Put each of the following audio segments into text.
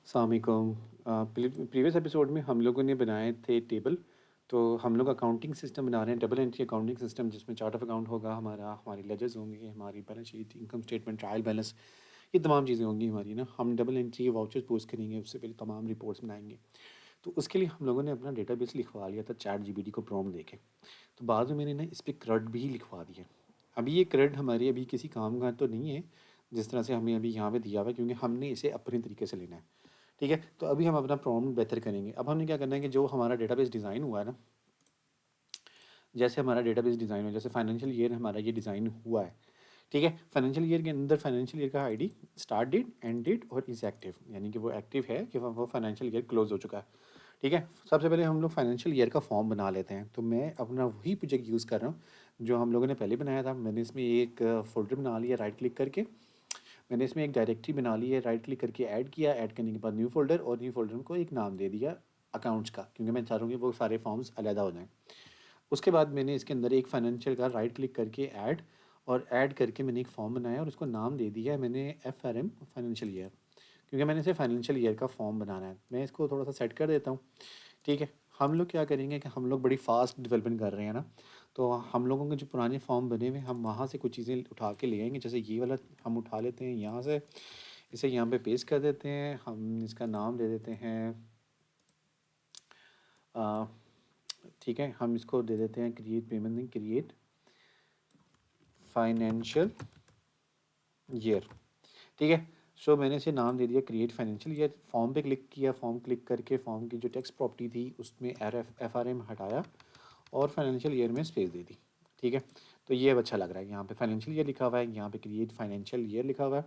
अस्सलाम वालेकुम। Previous episode में हम लोगों ने बनाए थे टेबल। तो हम लोग अकाउंटिंग सिस्टम बना रहे हैं, डबल एंट्री अकाउंटिंग सिस्टम, जिसमें चार्ट ऑफ अकाउंट होगा हमारा, हमारी लेजर्स होंगे, हमारी balance sheet, income statement, trial balance, ये तमाम चीज़ें होंगी हमारी ना। हम डबल एंट्री वाउचर्स पोस्ट करेंगे, उससे पहले तमाम रिपोर्ट्स बनाएंगे। तो उसके लिए हम लोगों ने अपना डेटाबेस लिखवा लिया था चैट जीपीटी को प्रॉम्प्ट देके। तो बाद में मैंने ना इस पर क्रड भी लिखवा दिया। अभी ये क्रड हमारे अभी किसी काम का तो नहीं है, जिस तरह से हमें अभी यहाँ पे दिया हुआ है, क्योंकि हमने इसे अपने तरीके से लेना है। ठीक है, तो अभी हम अपना प्रॉम्प्ट बेहतर करेंगे। अब हमने क्या करना है कि जो हमारा डेटाबेस डिज़ाइन हुआ है ना, जैसे हमारा डेटाबेस डिज़ाइन हुआ, जैसे फाइनेंशियल ईयर हमारा ये डिज़ाइन हुआ है। ठीक है, फाइनेंशियल ईयर के अंदर फाइनेंशियल ईयर का ID, start date, end date और इज़ एक्टिव, यानी कि वो एक्टिव है कि वो फाइनेंशियल ईयर क्लोज हो चुका है। ठीक है, सबसे पहले हम लोग फाइनेंशियल ईयर का फॉर्म बना लेते हैं। तो मैं अपना वही प्रोजेक्ट यूज़ कर रहा हूँ जो हम लोगों ने पहले बनाया था। मैंने इसमें एक फोल्डर बना लिया राइट क्लिक करके। मैंने इसमें एक डायरेक्टरी बना ली है, राइट क्लिक करके ऐड किया, ऐड करने के बाद न्यू फोल्डर, और न्यू फोल्डर को एक नाम दे दिया अकाउंट्स का, क्योंकि मैं चाह रहा हूँ कि वो सारे फॉर्म्स अलहदा हो जाएँ। उसके बाद मैंने इसके अंदर एक फाइनेंशियल का राइट क्लिक करके ऐड, और ऐड करके मैंने एक फॉर्म बनाया और उसको नाम दे दिया है मैंने FRM फाइनेंशियल ईयर, क्योंकि मैंने इसे फाइनेंशियल ईयर का फॉर्म बनाना है। मैं इसको थोड़ा सा सेट कर देता हूँ। ठीक है, हम लोग क्या करेंगे कि हम लोग बड़ी फास्ट डेवलपमेंट कर रहे हैं ना, तो हम लोगों के जो पुराने फॉर्म बने हुए हम वहाँ से कुछ चीज़ें उठा के ले आएंगे। जैसे ये वाला हम उठा लेते हैं यहाँ से, इसे यहाँ पे पेस्ट कर देते हैं। हम इसका नाम दे देते हैं, आ, ठीक है, हम इसको दे देते हैं create payment, create financial year. ठीक है, सो मैंने इसे नाम दे दिया क्रिएट फाइनेंशियल ईयर। फॉर्म पे क्लिक किया, फॉर्म क्लिक करके फॉर्म की जो टेक्स्ट प्रॉपर्टी थी उसमें FRM हटाया और फाइनेंशियल ईयर में स्पेस दे दी। ठीक है, तो ये अब अच्छा लग रहा है। यहाँ पे फाइनेंशियल ईयर लिखा हुआ है, यहाँ पे क्रिएट फाइनेंशियल ईयर लिखा हुआ है,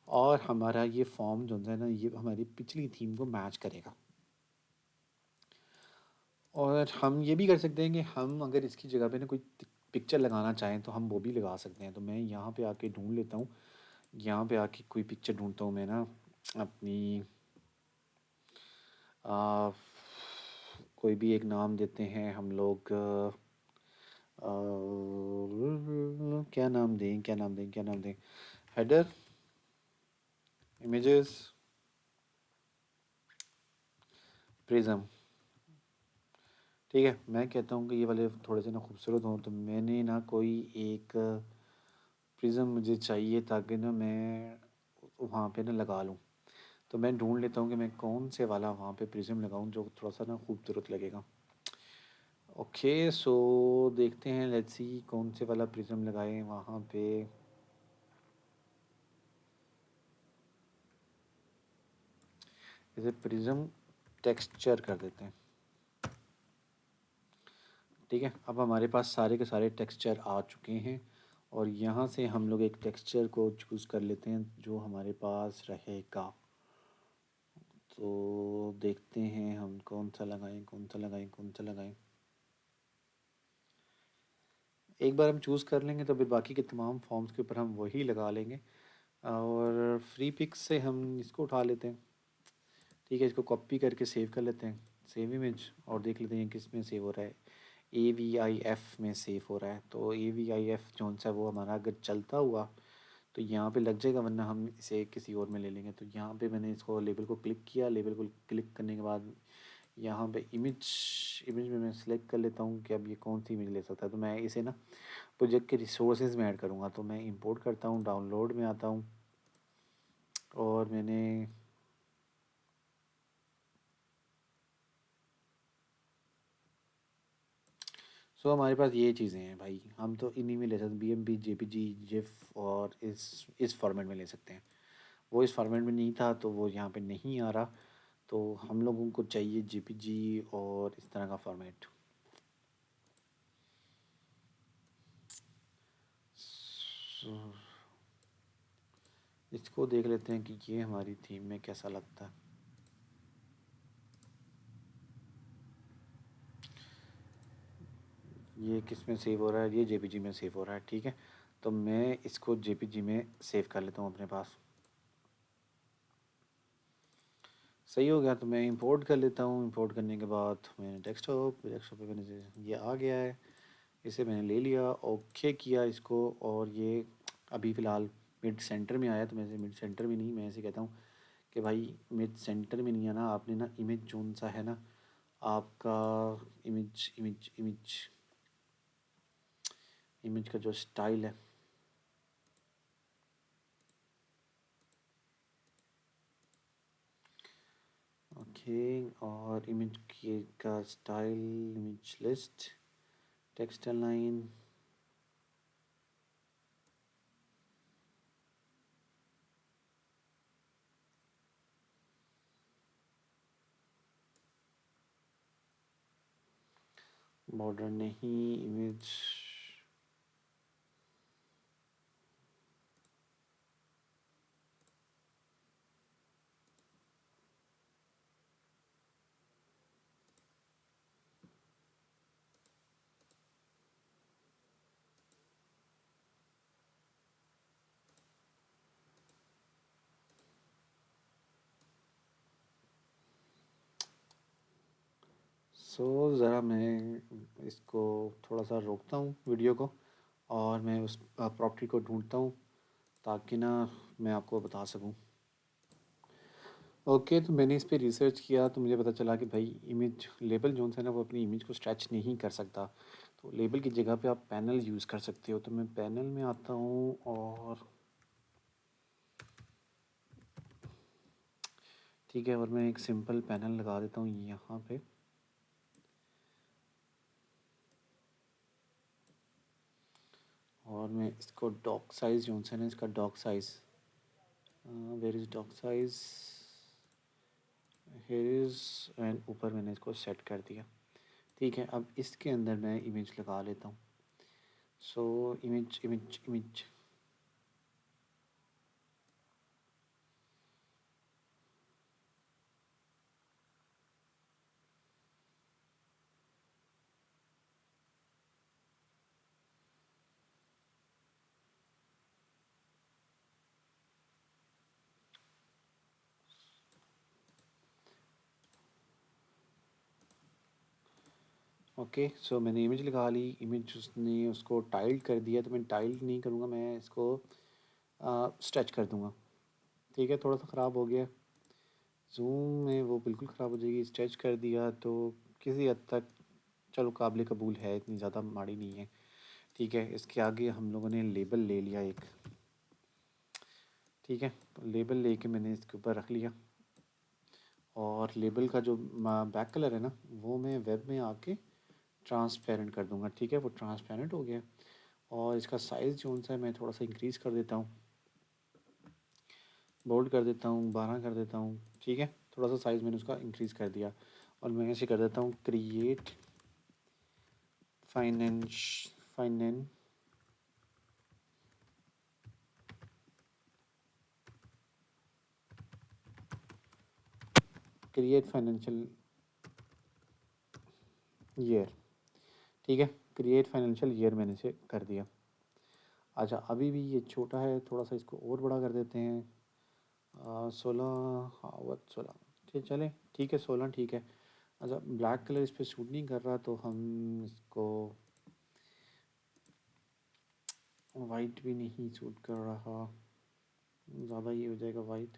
और हमारा ये फॉर्म जो है ना, ये हमारी पिछली थीम को मैच करेगा। और हम ये भी कर सकते हैं कि हम अगर इसकी जगह पे ना कोई पिक्चर लगाना चाहें तो हम वो भी लगा सकते हैं। तो मैं यहाँ पे आके ढूंढ लेता हूँ, यहाँ पे आके कोई पिक्चर ढूंढता हूँ मैं ना अपनी, आ, कोई भी एक नाम देते हैं हम लोग। क्या नाम दें, क्या नाम दें, क्या नाम दें? Header, images, prism. ठीक है, मैं कहता हूँ कि ये वाले थोड़े से ना खूबसूरत हों, तो मैंने ना कोई एक प्रिज्म मुझे चाहिए ताकि ना मैं वहाँ पे ना लगा लूँ। तो मैं ढूंढ लेता हूँ कि मैं कौन से वाला वहाँ पे प्रिज्म लगाऊँ जो थोड़ा सा ना खूबसूरत लगेगा। ओके, सो देखते हैं, लेट्स सी कौन से वाला प्रिज्म लगाएं वहाँ पे। इसे प्रिज्म टेक्सचर कर देते हैं। ठीक है, अब हमारे पास सारे के सारे टेक्सचर आ चुके हैं, और यहाँ से हम लोग एक टेक्सचर को चूज़ कर लेते हैं जो हमारे पास रहेगा। तो देखते हैं हम कौन सा लगाएं, कौन सा लगाएं, कौन सा लगाएं। एक बार हम चूज़ कर लेंगे तो फिर बाकी के तमाम फॉर्म्स के ऊपर हम वही लगा लेंगे, और फ्री पिक्स से हम इसको उठा लेते हैं। ठीक है, इसको कॉपी करके सेव कर लेते हैं, सेव इमेज, और देख लेते हैं किस में सेव हो रहा है। AVIF में सेव हो रहा है। तो AVIF जो सा वो हमारा अगर चलता हुआ तो यहाँ पे लग जाएगा, वरना हम इसे किसी और में ले लेंगे। तो यहाँ पे मैंने इसको लेबल को क्लिक किया, लेबल को क्लिक करने के बाद यहाँ पे इमेज, इमेज में मैं सेलेक्ट कर लेता हूँ कि अब ये कौन सी इमेज ले सकता है। तो मैं इसे ना प्रोजेक्ट के रिसोर्सेज में ऐड करूँगा। तो मैं इंपोर्ट करता हूँ, डाउनलोड में आता हूँ, और मैंने हमारे पास ये चीज़ें हैं भाई, हम तो इन्हीं में ले सकते हैं, BMP, JPG, GIF, और इस फॉर्मेट में ले सकते हैं। वो इस फॉर्मेट में नहीं था तो वो यहाँ पे नहीं आ रहा। तो हम लोगों को चाहिए JPG और इस तरह का फॉर्मेट। इसको देख लेते हैं कि ये हमारी थीम में कैसा लगता है। ये किस में सेव हो रहा है? ये JPG में सेव हो रहा है। ठीक है, तो मैं इसको JPG में सेव कर लेता हूँ अपने पास। सही हो गया, तो मैं इंपोर्ट कर लेता हूँ। इंपोर्ट करने के बाद मैंने डेस्कटॉप पे मैंने ये आ गया है, इसे मैंने ले लिया, ओके किया इसको, और ये अभी फ़िलहाल मिड सेंटर में आया। तो मैं इसे मिड सेंटर में नहीं, मैं इसे कहता हूँ कि भाई इमेज सेंटर में नहीं आना, आपने ना इमेज जोन सा है ना आपका, इमेज इमेज इमेज इमेज का जो स्टाइल है, ओके, और इमेज के का style, image list, text line, border नहीं, इमेज, सो ज़रा मैं इसको थोड़ा सा रोकता हूँ वीडियो को, और मैं उस प्रॉपर्टी को ढूंढता हूँ ताकि ना मैं आपको बता सकूँ। ओके, तो मैंने इस पे रिसर्च किया तो मुझे पता चला कि भाई इमेज लेबल जोन है ना वो अपनी इमेज को स्ट्रेच नहीं कर सकता, तो लेबल की जगह पे आप पैनल यूज़ कर सकते हो। तो मैं पैनल में आता हूँ और ठीक है, और मैं एक सिंपल पैनल लगा देता हूँ यहाँ पे, और मैं इसको डॉक साइज़ जोन है ना, इसका doc size, where is doc size, here is, and ऊपर मैंने इसको सेट कर दिया। ठीक है, अब इसके अंदर मैं इमेज लगा लेता हूँ। So image image image, okay, so मैंने इमेज लगा ली, इमेज उसने उसको टाइल्ड कर दिया, तो मैं टाइल्ड नहीं करूँगा, मैं इसको स्ट्रेच कर दूँगा। ठीक है, थोड़ा सा ख़राब हो गया, जूम में वो बिल्कुल ख़राब हो जाएगी। स्ट्रेच कर दिया तो किसी हद तक चलो काबिल कबूल है, इतनी ज़्यादा माड़ी नहीं है। ठीक है, इसके आगे हम लोगों ने लेबल ले लिया एक, ठीक है, लेबल लेके मैंने इसके ऊपर रख लिया, और लेबल का जो बैक कलर है ना वो मैं वेब में आके ट्रांसपेरेंट कर दूंगा। ठीक है, वो ट्रांसपेरेंट हो गया, और इसका साइज़ जो सा है मैं थोड़ा सा इंक्रीज़ कर देता हूँ, बोल्ड कर देता हूँ, 12 कर देता हूँ। ठीक है, थोड़ा सा साइज़ मैंने उसका इंक्रीज़ कर दिया, और मैं ऐसे कर देता हूँ create finance finance create financial year. ठीक है, क्रिएट फाइनेंशियल ईयर मैंने से कर दिया। अच्छा, अभी भी ये छोटा है, थोड़ा सा इसको और बड़ा कर देते हैं, 16, हाँ वो 16, ठीक चले, ठीक है 16 ठीक है। अच्छा, ब्लैक कलर इस पर सूट नहीं कर रहा, तो हम इसको, वाइट भी नहीं सूट कर रहा, ज़्यादा ही हो जाएगा वाइट।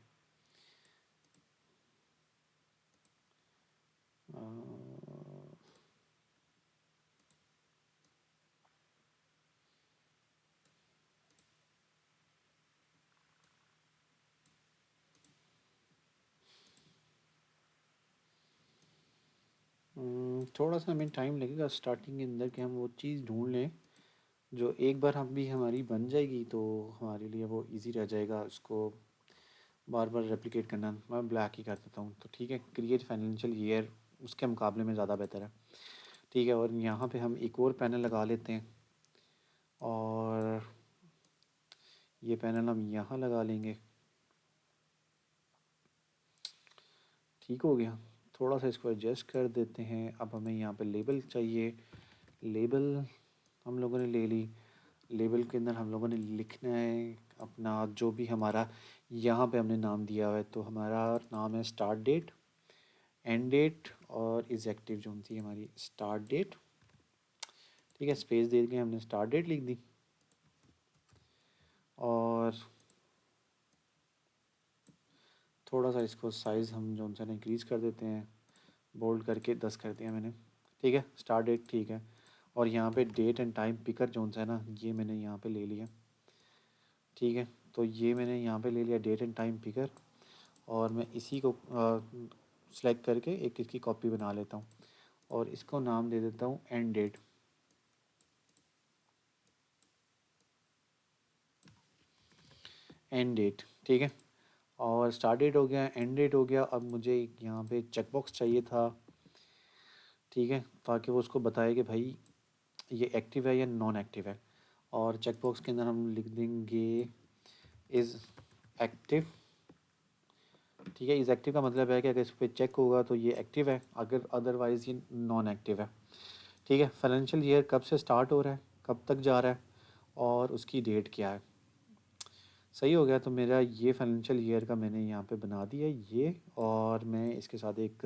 थोड़ा सा हमें टाइम लगेगा स्टार्टिंग के अंदर कि हम वो चीज़ ढूंढ लें, जो एक बार हम भी हमारी बन जाएगी तो हमारे लिए वो इजी रह जाएगा उसको बार बार रेप्लिकेट करना। मैं ब्लैक ही कर देता हूँ, तो ठीक है, क्रिएट फाइनेंशियल ईयर उसके मुकाबले में ज़्यादा बेहतर है। ठीक है, और यहाँ पे हम एक और पैनल लगा लेते हैं, और ये पैनल हम यहाँ लगा लेंगे। ठीक हो गया, थोड़ा सा इसको एडजस्ट कर देते हैं। अब हमें यहाँ पे लेबल चाहिए, लेबल हम लोगों ने ले ली, लेबल के अंदर हम लोगों ने लिखना है अपना जो भी हमारा यहाँ पे हमने नाम दिया हुआ है, तो हमारा नाम है स्टार्ट डेट, एंड डेट, और इज़ एक्टिव जो सी हमारी स्टार्ट डेट। ठीक है, स्पेस दे के हमने स्टार्ट डेट लिख दी, और थोड़ा सा इसको साइज़ हम जो है ना इंक्रीज़ कर देते हैं, बोल्ड करके 10 कर दिया मैंने। ठीक है, स्टार्ट डेट ठीक है, और यहाँ पे डेट एंड टाइम पिकर जो है ना ये मैंने यहाँ पे ले लिया। ठीक है, तो ये मैंने यहाँ पे ले लिया डेट एंड टाइम पिकर, और मैं इसी को सेलेक्ट करके एक इसकी कॉपी बना लेता हूँ और इसको नाम दे देता हूँ एंड डेट। एंड डेट ठीक है, और स्टार्ट डेट हो गया, एंड डेट हो गया। अब मुझे यहाँ पे चेकबॉक्स चाहिए था, ठीक है, ताकि वो उसको बताए कि भाई ये एक्टिव है या नॉन एक्टिव है। और चेकबॉक्स के अंदर हम लिख देंगे इज़ एक्टिव। ठीक है, इज़ एक्टिव का मतलब है कि अगर इस पर चेक होगा तो ये एक्टिव है, अगर अदरवाइज़ ये नॉन एक्टिव है। ठीक है, फाइनेंशियल ईयर कब से स्टार्ट हो रहा है, कब तक जा रहा है, और उसकी डेट क्या है। सही हो गया, तो मेरा ये फाइनेंशियल ईयर का मैंने यहाँ पे बना दिया ये, और मैं इसके साथ एक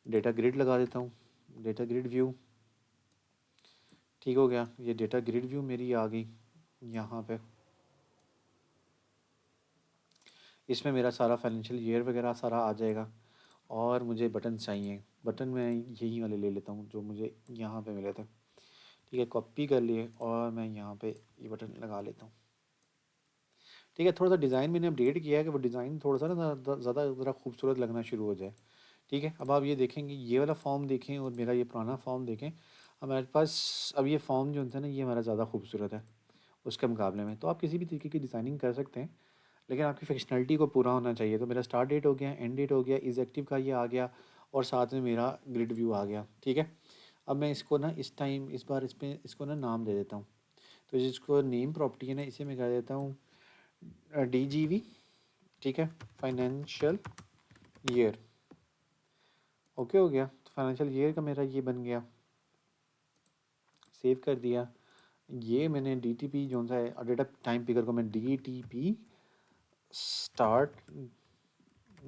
डेटा ग्रिड लगा देता हूँ, डेटा ग्रिड व्यू। ठीक हो गया, ये डेटा ग्रिड व्यू मेरी आ गई यहाँ पे। इसमें मेरा सारा फाइनेंशियल ईयर वगैरह सारा आ जाएगा। और मुझे बटन चाहिए, बटन मैं यही वाले ले लेता हूँ जो मुझे यहाँ पे मिले थे। ठीक है, कॉपी कर लिए और मैं यहाँ पे ये बटन लगा लेता हूँ। ठीक है, थोड़ा सा डिज़ाइन मैंने अपडेट किया है कि वो डिज़ाइन थोड़ा सा ना ज़्यादा ज़रा खूबसूरत लगना शुरू हो जाए। ठीक है, अब आप ये देखेंगे, ये वाला फॉर्म देखें और मेरा ये पुराना फॉर्म देखें, हमारे पास अब ये फॉर्म जो है ना ये हमारा ज़्यादा खूबसूरत है उसके मुकाबले में। तो आप किसी भी तरीके की डिज़ाइनिंग कर सकते हैं, लेकिन आपकी फंक्शनलिटी को पूरा होना चाहिए। तो मेरा स्टार्ट डेट हो गया, एंड डेट हो गया, इज़ एक्टिव का ये आ गया, और साथ में मेरा ग्रिड व्यू आ गया। ठीक है, अब मैं इसको ना इस टाइम इस बार इसको ना नाम दे देता हूँ। तो जिसको नेम प्रॉपर्टी है ना इसे मैं कह देता हूँ DGV। ठीक है, फाइनेंशियल ईयर। ओके हो गया, तो फाइनेंशियल ईयर का मेरा ये बन गया, सेव कर दिया। ये मैंने DTP जो सा है डेटा टाइम पिकर को मैं DTP स्टार्ट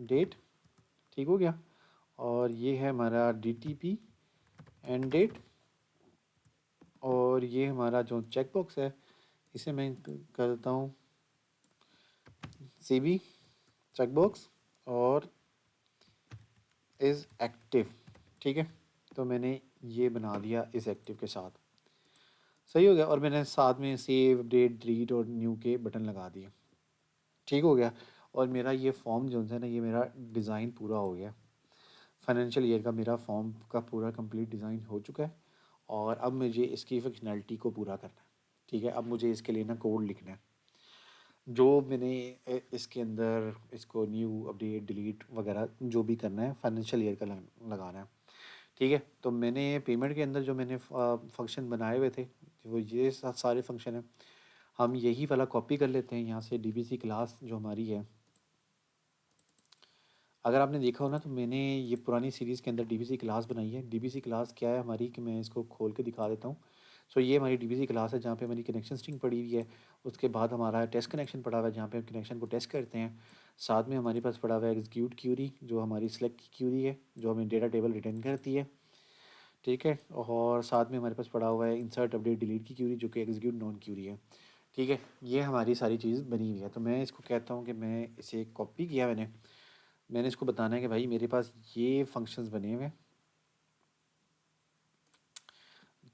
डेट, ठीक हो गया। और ये है हमारा DTP एंड डेट, और ये हमारा जो चेक बॉक्स है इसे मैं कर देता हूँ CB चेक बॉक्स और इज़ एक्टिव। ठीक है, तो मैंने ये बना दिया इज़ एक्टिव के साथ। सही हो गया, और मैंने साथ में सेव अपडेट डिलीट और न्यू के बटन लगा दिए। ठीक हो गया, और मेरा ये फॉर्म जो है ना ये मेरा डिज़ाइन पूरा हो गया। फाइनेंशियल ईयर का मेरा फॉर्म का पूरा कंप्लीट डिज़ाइन हो चुका है, और अब मुझे इसकी फंक्शनैलिटी को पूरा करना है। ठीक है, अब मुझे इसके लिए ना कोड लिखना है, जो मैंने इसके अंदर इसको न्यू अपडेट डिलीट वगैरह जो भी करना है फाइनेंशियल ईयर का लगाना है। ठीक है, तो मैंने पेमेंट के अंदर जो मैंने फंक्शन बनाए हुए थे वो ये सारे फंक्शन हैं, हम यही वाला कॉपी कर लेते हैं यहाँ से। DBC क्लास जो हमारी है, अगर आपने देखा हो ना तो मैंने ये पुरानी सीरीज़ के अंदर DBC क्लास बनाई है। DBC क्लास क्या है हमारी, कि मैं इसको खोल के दिखा देता हूँ। सो ये हमारी DBC क्लास है जहाँ पे हमारी कनेक्शन स्ट्रिंग पड़ी हुई है। उसके बाद हमारा टेस्ट कनेक्शन पड़ा हुआ है जहाँ पे हम कनेक्शन को टेस्ट करते हैं। साथ में हमारे पास पड़ा हुआ है एग्जीक्यूट क्यूरी जो हमारी सेलेक्ट की क्यूरी है, जो हमें डेटा टेबल रिटर्न करती है। ठीक है, और साथ में हमारे पास पड़ा हुआ है इंसर्ट अपडेट डिलीट की क्यूरी जो कि एग्जीक्यूट नॉन क्यूरी है। ठीक है, ये हमारी सारी चीज़ बनी हुई है। तो मैं इसको कहता हूँ कि मैं इसे कॉपी किया, मैंने इसको बताना है कि भाई मेरे पास ये फंक्शंस बने हुए हैं।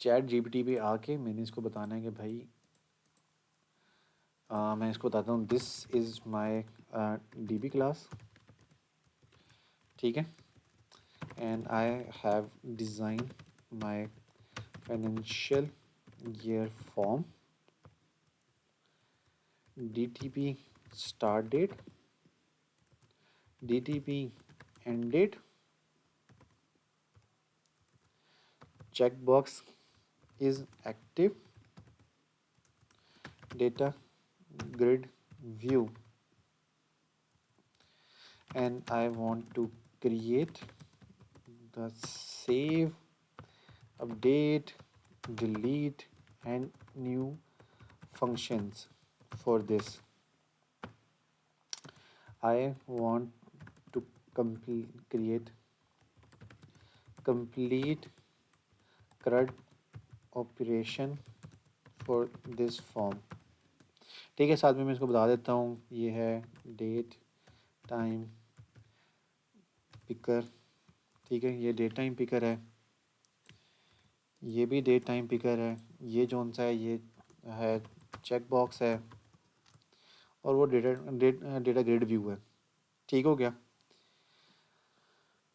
चैट GPT पे आके मैंने इसको बताना है कि भाई मैं इसको बताता हूँ this is my DB class. ठीक है, and I have design my financial year form DTP start date, DTP end date, checkbox is active, data grid view, and I want to create the save, update, delete, and new functions for this. I want to create complete CRUD operation for this form. ठीक है, साथ में मैं इसको बता देता हूँ, ये है डेट टाइम पिकर, ठीक है, ये डेट टाइम पिकर है, ये भी डेट टाइम पिकर है, ये जो सा है ये है चेक बॉक्स है, और वो डेटा ग्रिड व्यू है। ठीक हो गया,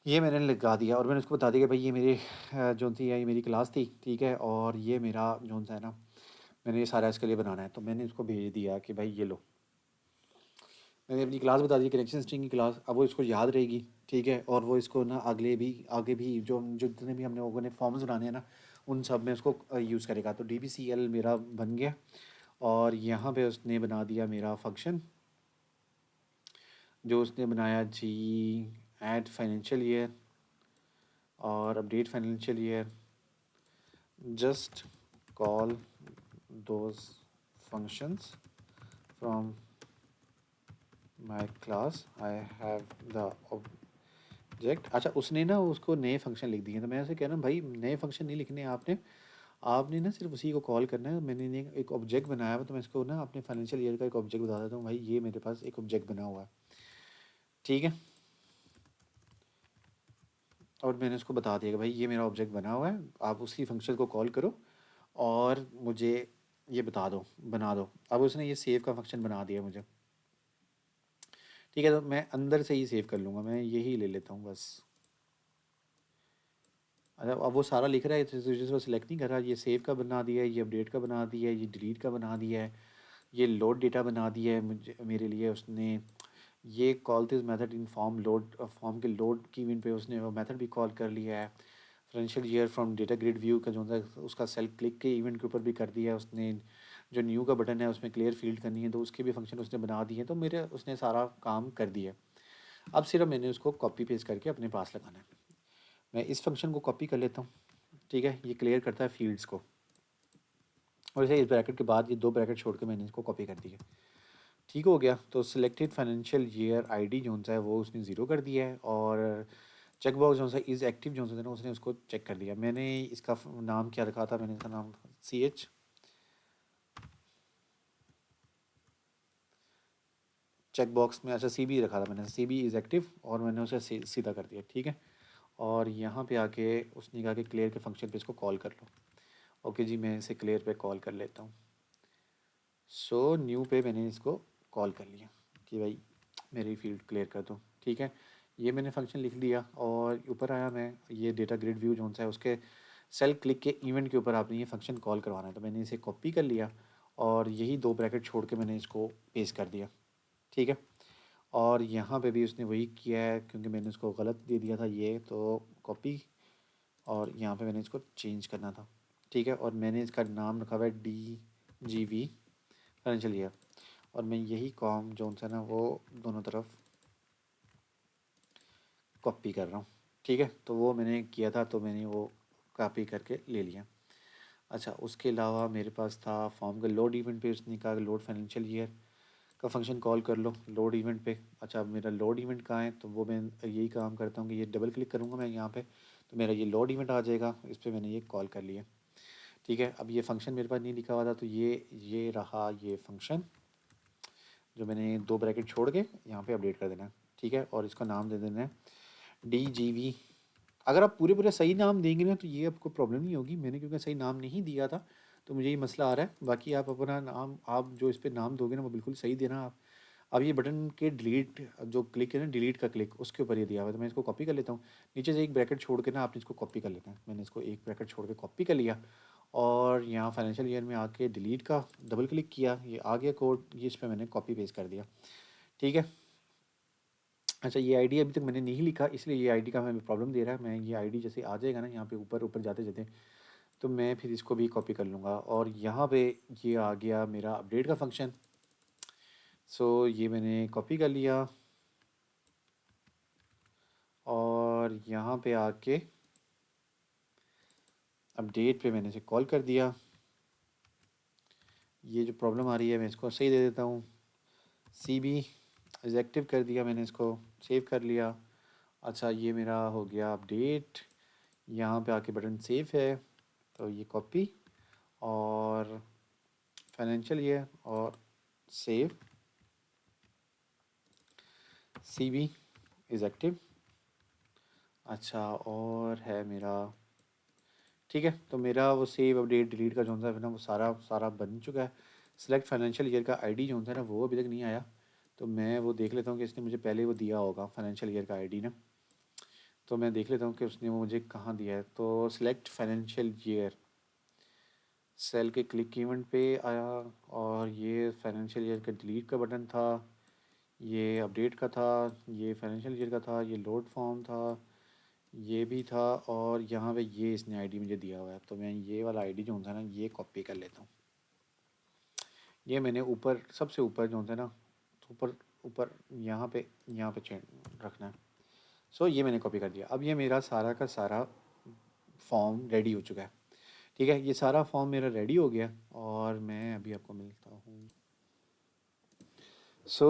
ये मैंने लगा दिया और मैंने उसको बता दिया कि भाई ये मेरी जो थी ये मेरी क्लास थी, ठीक है, और ये मेरा जो सा है ना, मैंने ये सारा इसके लिए बनाना है। तो मैंने उसको भेज दिया कि भाई ये लो, मैंने अपनी क्लास बता दी, कनेक्शन स्ट्रिंग की क्लास। अब वो इसको याद रहेगी, ठीक है, और वो इसको ना आगे भी जो जो जितने भी हमने लोगों ने फॉर्म्स बनाने हैं ना, उन सब में उसको यूज़ करेगा। तो DBCL मेरा बन गया, और यहाँ पे उसने बना दिया मेरा फंक्शन, जो उसने बनाया जी, ऐड फाइनेंशियल ईयर और update financial year, just call those functions from my class, I have the object। अच्छा, उसने ना उसको नए फंक्शन लिख दिए। तो मैं ऐसे कह रहा हूँ भाई नए फंक्शन नहीं लिखने आपने, आपने ना सिर्फ उसी को कॉल करना है। मैंने एक ऑब्जेक्ट बनाया हुआ, तो मैं इसको ना अपने फाइनेंशियल ईयर का एक ऑब्जेक्ट बता देता हूँ, भाई ये मेरे पास एक ऑब्जेक्ट बना हुआ है, ठीक है। और मैंने उसको बता दिया कि भाई ये मेरा ऑब्जेक्ट बना हुआ है, आप उसी फंक्शन को कॉल करो और मुझे ये बना दो। अब उसने ये सेव का फंक्शन बना दिया मुझे, ठीक है। तो मैं अंदर से ही सेव कर लूँगा, मैं यही ले लेता हूँ बस। अच्छा, अब वो सारा लिख रहा है, जिसको सिलेक्ट नहीं कर रहा। ये सेव का बना दिया है, ये अपडेट का बना दिया है, ये डिलीट का बना दिया है, ये लोड डेटा बना दिया है मुझे मेरे लिए उसने। ये call this method in form load, form के लोड की इवेंट पे उसने वो मेथड भी कॉल कर लिया है। Financial year from data grid view का जो है उसका सेल क्लिक के इवेंट के ऊपर भी कर दिया है उसने। जो न्यू का बटन है उसमें क्लियर फील्ड करनी है, तो उसके भी फंक्शन उसने बना दिए हैं। तो मेरे उसने सारा काम कर दिया है। अब सिर्फ मैंने उसको कॉपी पेस्ट करके अपने पास लगाना है। मैं इस फंक्शन को कॉपी कर लेता हूँ, ठीक है। ये क्लियर करता है फील्ड्स को, और इसे इस ब्रैकेट के बाद ये दो ब्रैकेट छोड़ के मैंने इसको कॉपी कर दिया, ठीक हो गया। तो सिलेक्टेड फाइनेंशियल ईयर आईडी जो सा है वो उसने ज़ीरो कर दिया है, और चेक बॉक्स जो सा इज़ एक्टिव जो सा है ना उसने उसको चेक कर दिया। मैंने इसका नाम क्या रखा था, मैंने इसका नाम CH चेक बॉक्स में, अच्छा CB रखा था मैंने, CB इज़ एक्टिव, और मैंने उसे सीधा कर दिया, ठीक है। और यहाँ पे आके उसने कहा कि क्लियर के फंक्शन पे इसको कॉल कर लो। ओके जी, मैं इसे क्लियर पे कॉल कर लेता हूँ। सो न्यू पे मैंने इसको कॉल कर लिया कि भाई मेरी फील्ड क्लियर कर दो, ठीक है। ये मैंने फंक्शन लिख लिया, और ऊपर आया मैं, ये डेटा ग्रिड व्यू जो सा है उसके सेल क्लिक के इवेंट के ऊपर आपने ये फंक्शन कॉल करवाना है। तो मैंने इसे कॉपी कर लिया, और यही दो ब्रैकेट छोड़ के मैंने इसको पेस्ट कर दिया, ठीक है। और यहाँ पे भी उसने वही किया है, क्योंकि मैंने उसको गलत दे दिया था ये, तो कॉपी, और यहाँ पे मैंने इसको चेंज करना था, ठीक है। और मैंने इसका नाम रखा हुआ है DGV फाइनेंशियल ईयर, और मैं यही कॉम जो सा ना वो दोनों तरफ कॉपी कर रहा हूँ, ठीक है। तो वो मैंने किया था, तो मैंने वो कॉपी करके ले लिया। अच्छा, उसके अलावा मेरे पास था फॉर्म का लोड इवेंट पे उसने कहा लोड फाइनेंशियल ईयर का फंक्शन कॉल कर लो लोड इवेंट पे। अच्छा, मेरा लोड इवेंट कहाँ है, तो वो मैं यही काम करता हूँ कि ये डबल क्लिक करूँगा मैं यहाँ पे, तो मेरा ये लोड इवेंट आ जाएगा, इस पर मैंने ये कॉल कर लिया, ठीक है। अब ये फंक्शन मेरे पास नहीं लिखा हुआ था, तो ये रहा ये फंक्शन, जो मैंने दो ब्रैकेट छोड़ के यहाँ पे अपडेट कर देना है, ठीक है। और इसका नाम दे देना है DGV। अगर आप पूरे पूरे सही नाम देंगे ना तो ये आपको प्रॉब्लम नहीं होगी। मैंने क्योंकि सही नाम नहीं दिया था, तो मुझे ये मसला आ रहा है। बाकी आप अपना नाम, आप जो इस पर नाम दोगे ना वो बिल्कुल सही देना आप। अब ये बटन के डिलीट जो क्लिक है ना, डिलीट का क्लिक, उसके ऊपर ये दिया हुआ है। तो मैं इसको कॉपी कर लेता हूँ, नीचे से एक ब्रैकेट छोड़ के ना आपने इसको कॉपी कर लेना है। मैंने इसको एक ब्रैकेट छोड़ के कॉपी कर लिया, और यहाँ फाइनेंशियल ईयर में आके डिलीट का डबल क्लिक किया, ये आ गया कोड, ये इस पर मैंने कॉपी पेस्ट कर दिया, ठीक है। अच्छा, ये आईडी अभी तक मैंने नहीं लिखा, इसलिए ये आईडी का हमें प्रॉब्लम दे रहा है। मैं ये आईडी जैसे आ जाएगा ना यहाँ पे ऊपर ऊपर जाते जाते, तो मैं फिर इसको भी कॉपी कर लूँगा। और यहाँ पे ये आ गया मेरा अपडेट का फंक्शन। सो ये मैंने कॉपी कर लिया, और यहाँ पे आके अपडेट पे मैंने इसे कॉल कर दिया। ये जो प्रॉब्लम आ रही है मैं इसको सही दे देता हूँ, CB इज़ एक्टिव कर दिया मैंने, इसको सेव कर लिया। अच्छा, ये मेरा हो गया अपडेट, यहाँ पे आके बटन सेव है, तो ये कॉपी, और फाइनेंशियल ईयर, और सेव, CB इज़ एक्टिव, अच्छा, और है मेरा, ठीक है, तो मेरा वो सेव अपडेट डिलीट का जो होता है ना वो सारा सारा बन चुका है। सिलेक्ट फाइनेंशियल ईयर का आईडी जो होता है ना वो अभी तक नहीं आया, तो मैं वो देख लेता हूँ कि इसने मुझे पहले वो दिया होगा फाइनेंशियल ईयर का आईडी ना, तो मैं देख लेता हूँ कि उसने वो मुझे कहाँ दिया है। तो सिलेक्ट फाइनेंशियल ईयर, सेल के क्लिक इवेंट पे आया, और ये फाइनेंशियल ईयर का डिलीट का बटन था, ये अपडेट का था, ये फाइनेंशियल ईयर का था, ये लोड फॉर्म था, ये भी था, और यहाँ पे ये इसने आईडी मुझे दिया हुआ है। तो मैं ये वाला आईडी जो होता है ना ये कॉपी कर लेता हूँ। ये मैंने ऊपर सबसे ऊपर जो होता है ना, तो ऊपर ऊपर यहाँ पे चेंज रखना है। सो ये मैंने कॉपी कर दिया। अब ये मेरा सारा का सारा फॉर्म रेडी हो चुका है। ठीक है, ये सारा फॉर्म मेरा रेडी हो गया और मैं अभी आपको मिलता हूँ।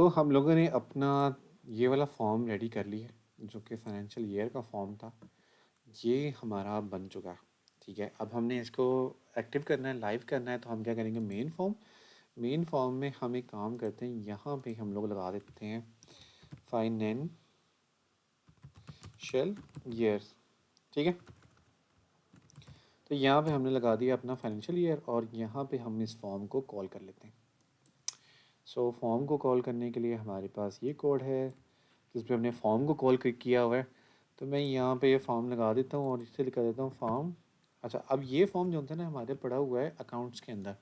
हम लोगों ने अपना ये वाला फॉर्म रेडी कर लिया, जो कि फाइनेंशियल ईयर का फॉर्म था। ये हमारा बन चुका है। ठीक है, अब हमने इसको एक्टिव करना है, लाइव करना है, तो हम क्या करेंगे, मेन फॉर्म में हम एक काम करते हैं, यहाँ पे हम लोग लगा देते हैं फाइनेंशियल ईयर। ठीक है, तो यहाँ पे हमने लगा दिया अपना फाइनेंशियल ईयर, और यहाँ पे हम इस फॉर्म को कॉल कर लेते हैं। फॉर्म को कॉल करने के लिए हमारे पास ये कोड है जिस पे हमने फॉर्म को कॉल किया हुआ है। तो मैं यहाँ पे ये फॉर्म लगा देता हूँ और इसे लिखा देता हूँ फॉर्म। अच्छा, अब ये फॉर्म जो होता है ना हमारे पड़ा हुआ है अकाउंट्स के अंदर,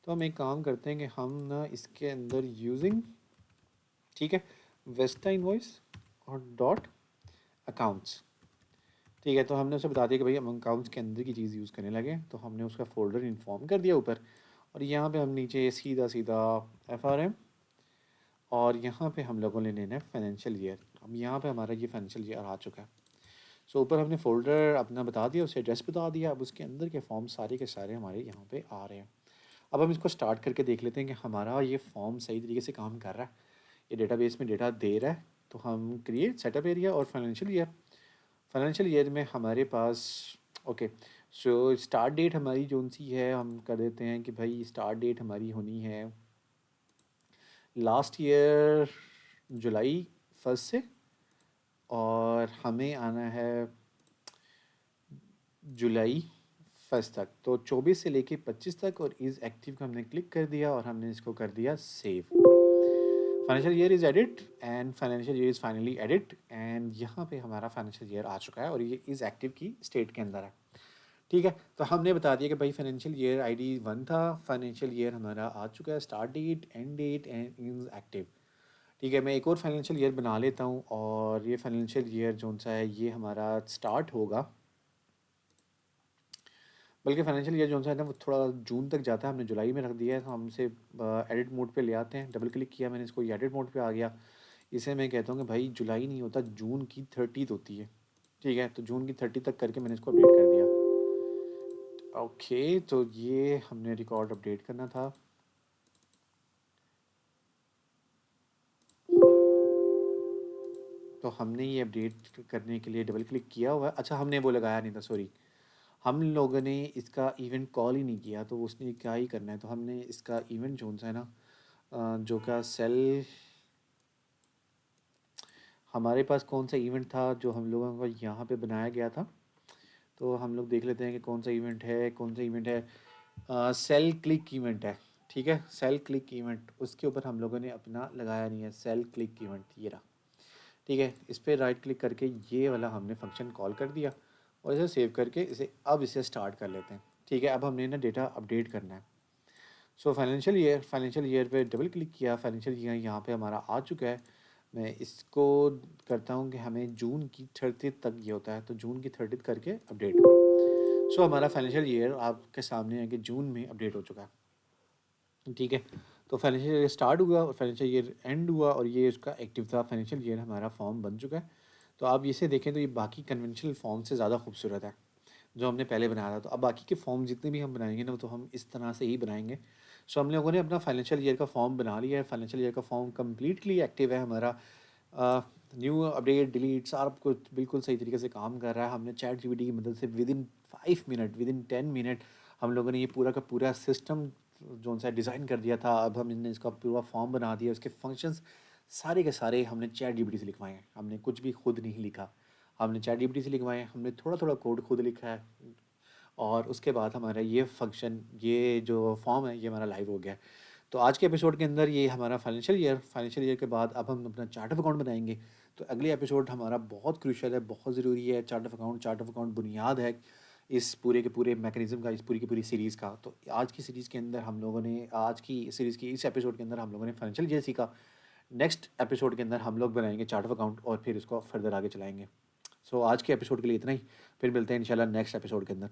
तो हम एक काम करते हैं कि हम ना इसके अंदर यूजिंग, ठीक है, वेस्टा इनवॉइस और डॉट अकाउंट्स। ठीक है, तो हमने उसे बता दिया कि भाई हम अकाउंट्स के अंदर की चीज़ यूज़ करने लगे, तो हमने उसका फोल्डर इन्फॉर्म कर दिया ऊपर। और यहाँ पे हम नीचे सीधा सीधा FRM, और यहाँ पे हम लोगों ने लेना है फाइनेंशियल ईयर। अब यहाँ पे हमारा ये फाइनेंशियल ईयर आ चुका है। ऊपर हमने फोल्डर अपना बता दिया, उसे एड्रेस बता दिया, अब उसके अंदर के फॉर्म सारे के सारे हमारे यहाँ पे आ रहे हैं। अब हम इसको स्टार्ट करके देख लेते हैं कि हमारा ये फॉर्म सही तरीके से काम कर रहा है, ये डेटाबेस में डेटा दे रहा है। तो हम क्रिएट सेटअप एरिया और फाइनेंशियल ईयर में हमारे पास, ओके, स्टार्ट डेट हमारी जो सी है हम कर देते हैं कि भाई स्टार्ट डेट हमारी होनी है लास्ट ईयर जुलाई 1 से, और हमें आना है जुलाई 1 तक, तो 24 से लेके 25 तक, और इज़ एक्टिव का हमने क्लिक कर दिया और हमने इसको कर दिया save. Financial year is edit and financial year is finally edit, and यहाँ पे हमारा फाइनेंशियल ईयर आ चुका है और ये इज़ एक्टिव की स्टेट के अंदर है। ठीक है, तो हमने बता दिया कि भाई फाइनेंशियल ईयर आईडी 1 था, फाइनेंशियल ईयर हमारा आ चुका है, start date, end date, and is active. ठीक है, मैं एक और फाइनेंशियल ईयर बना लेता हूँ, और ये फाइनेंशियल ईयर जो सा है ये हमारा स्टार्ट होगा, बल्कि फाइनेंशियल ईयर जो है ना वो थोड़ा जून तक जाता है, हमने जुलाई में रख दिया है, तो हम इसे एडिट मोड पे ले आते हैं। डबल क्लिक किया मैंने इसको, एडिट मोड पे आ गया। इसे मैं कहता हूँ कि भाई जुलाई नहीं होता, जून की 30 होती है। ठीक है, तो जून की 30 तक करके मैंने इसको अपडेट कर दिया। ओके, तो ये हमने रिकॉर्ड अपडेट करना था। तो हमने ये अपडेट करने के लिए डबल क्लिक किया हुआ है। अच्छा, हमने वो लगाया नहीं था, सॉरी, हम लोगों ने इसका इवेंट कॉल ही नहीं किया, तो उसने क्या ही करना है। तो हमने इसका इवेंट जो सा है ना, जो का सेल, हमारे पास कौन सा इवेंट था जो हम लोगों को यहाँ पे बनाया गया था, तो हम लोग देख लेते हैं कि कौन सा इवेंट है, कौन सा इवेंट है। सेल क्लिक इवेंट है। ठीक है, सेल क्लिक इवेंट, उसके ऊपर हम लोगों ने अपना लगाया नहीं है, सेल क्लिक इवेंट ये रहा। ठीक है, इस पर राइट क्लिक करके ये वाला हमने फंक्शन कॉल कर दिया, और इसे सेव करके इसे स्टार्ट कर लेते हैं। ठीक है, अब हमने ना डेटा अपडेट करना है। फाइनेंशियल ईयर पे डबल क्लिक किया, फाइनेंशियल ईयर यहाँ पे हमारा आ चुका है। मैं इसको करता हूँ कि हमें जून की 30 तक ये होता है, तो जून की 30 करके अपडेट। हमारा फाइनेंशियल ईयर आपके सामने है कि जून में अपडेट हो चुका है। ठीक है, तो फाइनेंशियल ईयर स्टार्ट हुआ और फाइनेंशियल ईयर एंड हुआ, और ये उसका एक्टिव था। फाइनेंशियल ईयर हमारा फॉर्म बन चुका है। तो आप इसे देखें तो ये बाकी कन्वेंशनल फॉर्म से ज़्यादा खूबसूरत है जो हमने पहले बनाया था। तो अब बाकी के फॉर्म जितने भी हम बनाएंगे ना, तो हम इस तरह से ही बनाएंगे। हम लोगों ने अपना फाइनेंशियल ईयर का फॉर्म बना लिया है। फाइनेंशियल ईयर का फॉर्म कम्प्लीटली एक्टिव है हमारा। न्यू अपडेट डिलीट सारा कुछ बिल्कुल सही तरीके से काम कर रहा है। हमने चैट जीपीटी की मदद से विद इन 10 मिनट हम लोगों ने ये पूरा का पूरा सिस्टम जो सा डिज़ाइन कर दिया था। अब हमने इसका पूरा फॉर्म बना दिया, उसके फंक्शंस सारे के सारे हमने चैट जीपीटी से लिखवाए हैं, हमने कुछ भी खुद नहीं लिखा। हमने चैटजीपीटी से लिखवाए, हमने थोड़ा-थोड़ा कोड खुद लिखा है और उसके बाद हमारा ये फ़ंक्शन, ये जो फ़ॉर्म है, ये हमारा लाइव हो गया है। तो आज के एपिसोड के अंदर ये हमारा फाइनेंशियल ईयर के बाद अब हम अपना चार्ट ऑफ अकाउंट बनाएँगे। तो अगले एपिसोड हमारा बहुत क्रूशियल है, बहुत ज़रूरी है। चार्ट ऑफ अकाउंट बुनियाद है इस पूरे के पूरे मैकेनिज़्म का, इस पूरी की पूरी सीरीज़ का। तो आज की सीरीज़ के अंदर हम लोगों ने आज की सीरीज़ की इस एपिसोड के अंदर हम लोगों ने फाइनेंशियल ईयर सीखा। नेक्स्ट एपिसोड के अंदर हम लोग बनाएँगे चार्ट ऑफ अकाउंट और फिर इसको फर्दर आगे चलाएँगे। सो आज के एपिसोड के लिए इतना ही। फिर मिलते हैं इंशाल्लाह नेक्स्ट एपिसोड के अंदर।